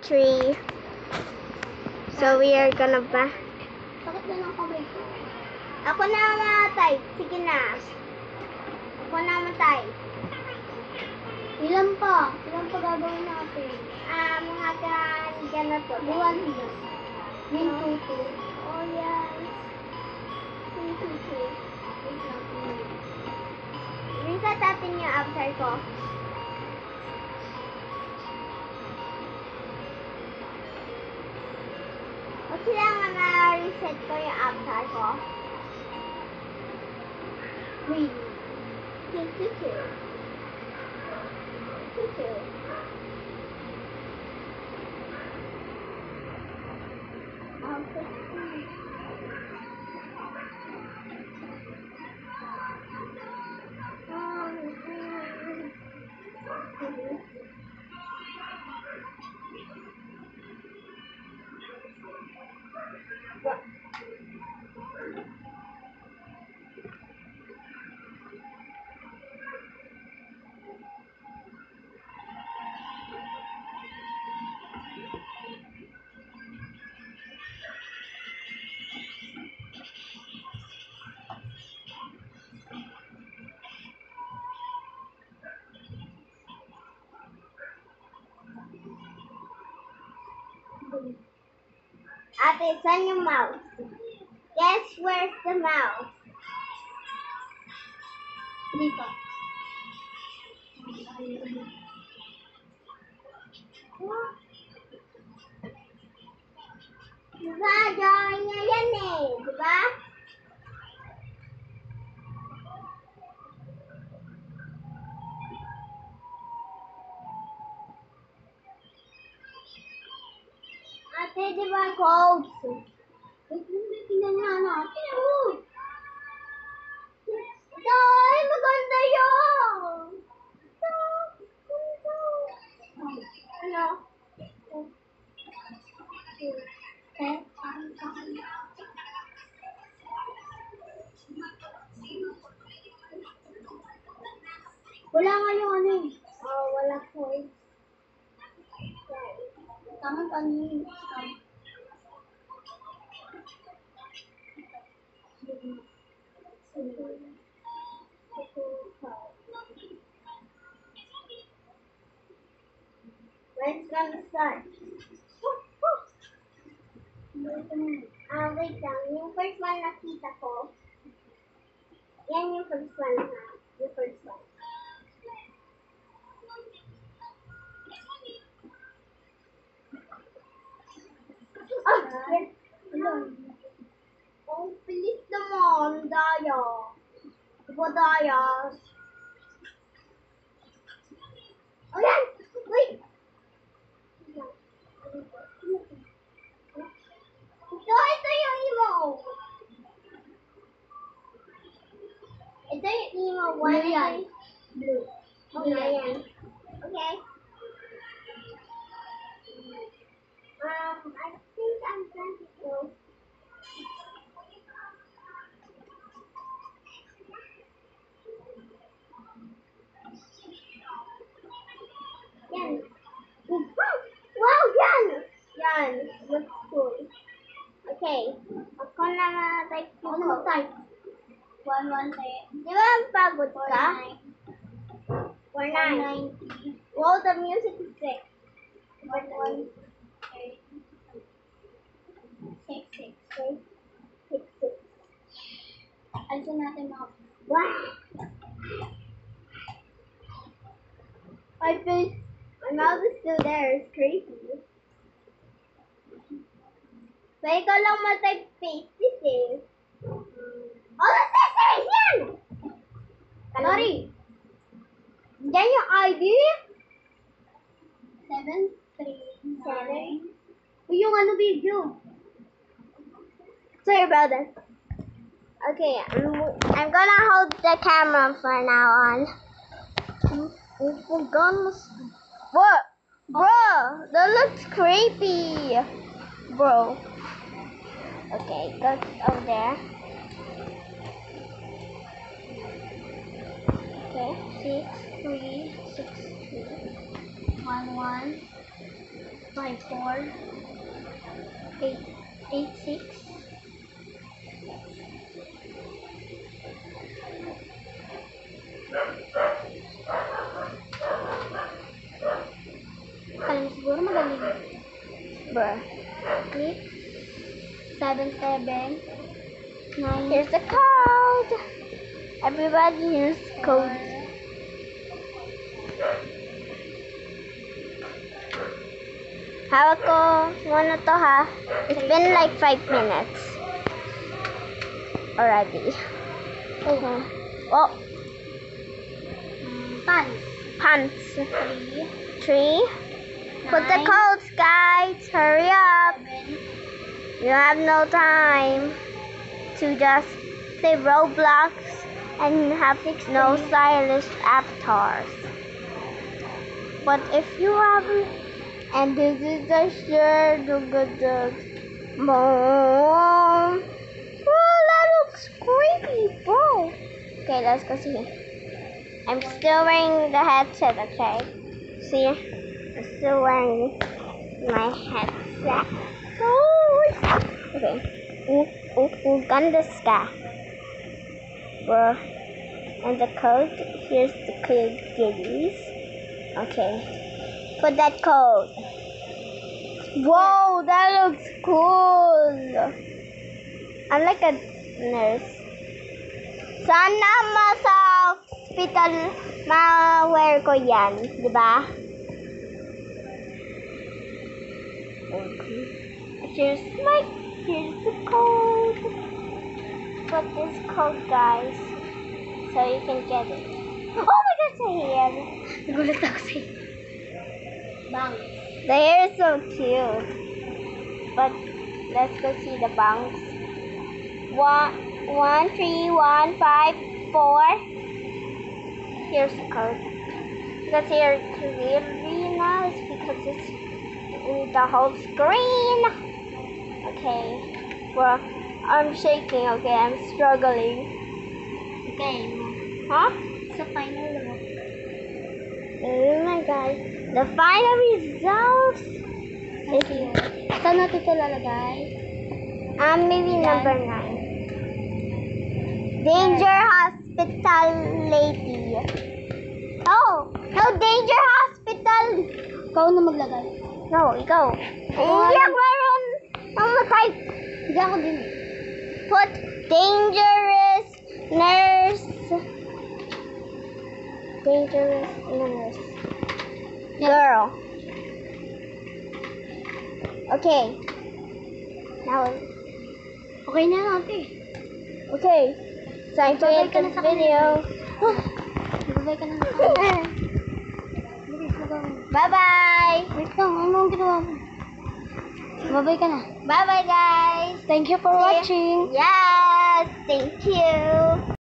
Tree. So we are gonna ba? Bakit na lang kamay ko? Ako na mamatay. Sige na. Ako na mamatay. Ilan pa? Ilan pa gagawin natin? Mga ganyan to. Iwan nila. Yung tuto. Oh, yes. Yung tuto. Reset natin yung avatar ko. O kailangan na reset ko yung avatar ko. Wait. Tuto. Tuto. Ate, saan yung mouse? Guess where's the mouse? Dito. Diba, drawing niya yan eh. Diba? Ate, diba codes? Tingnan nga natin. Ito, ay maganda yun. Ito, ito. Ano? Wala nga yung ano eh. Oh, wala codes. Tama pa niyo. When's gonna start? Wait lang. Yung first one nakita ko. Yan yung first one ha. Yung first one. Yes. Oh, bilis naman. Daya. Diba daya? Oh, yan! Wait! Ito yung emo. Ito yung emo. Blue yan. Blue. Okay, yan. Okay. I think I'm going to go. Yan. Wow, yan! Yan. Looks cool. Okay. Ako na type ko. Ano mag-type? 113. Di ba pagod ka? 490. Wow, the music is sick. 118. 66. Alisin natin mga... Wow! My mouth is still there. It's crazy. So, ikaw lang mag-type paste this eh. Oh, the scissors! Yan! Sorry. Diyan yung ID? 737. Yung ano video? Sorry about that. Okay, I'm gonna hold the camera for now on. What? Bro, that looks creepy. Bro. Okay, go over there. Okay, 6, 3, 6, 3, 1, 1. 5, 4, 8, 8, 6. Kala mo siguro magaling. Bruh. 6, 7, 7, 9, Here's the code. Everybody here's code. Hawak ko muna to ha. It's been like 5 minutes already. Oh, Oh, pants. pants. 3, 3. Put the 9, codes, guys. Hurry up. 7, You have no time to just play Roblox and have no stylish avatars. But if you have, and this is the shirt, look at this. Mom. Oh, that looks creepy, bro. Okay, let's go see. I'm still wearing the headset, okay? See? I'm still wearing my headset. Oh, okay. Uganda Sky. Well, and the code. Here's the code, guys. Okay. Put that code. Whoa, that looks cool. I'm like a nurse. Sana sa hospital ma-wear ko yan, di ba? Okay. Here's the code. Put this code, guys, so you can get it. Oh my God, the hair! Nagulat ako sa'yo. Bangs. The hair is so cute. But let's go see the bangs. 1, 3, 1, 5, 4. Here's the code. Because here clearly now is because it's in the whole screen. Okay. Well, I'm shaking. Okay, I'm struggling. Okay. Huh? Sa final look. Oh my God. The final results. Thank you. Saan natin ito lalagay? Maybe Yan. number 9. Danger Hospital Lady. Oh, no, Danger Hospital. Ikaw na maglagay. No, ikaw. Hindi ako meron. Type. Hindi ako din. Put dangerous nurse. Dangerous nurse. Girl. Okay. Now. Okay na natin. Okay. Time to end Babay ka na the sa video. Magbabay ka na sa kanya. Bilis mo gawin. Bye-bye. Wait lang, ano ang ginawa mo? Babay ka na. Bye-bye, guys. Thank you for watching. Yes, thank you.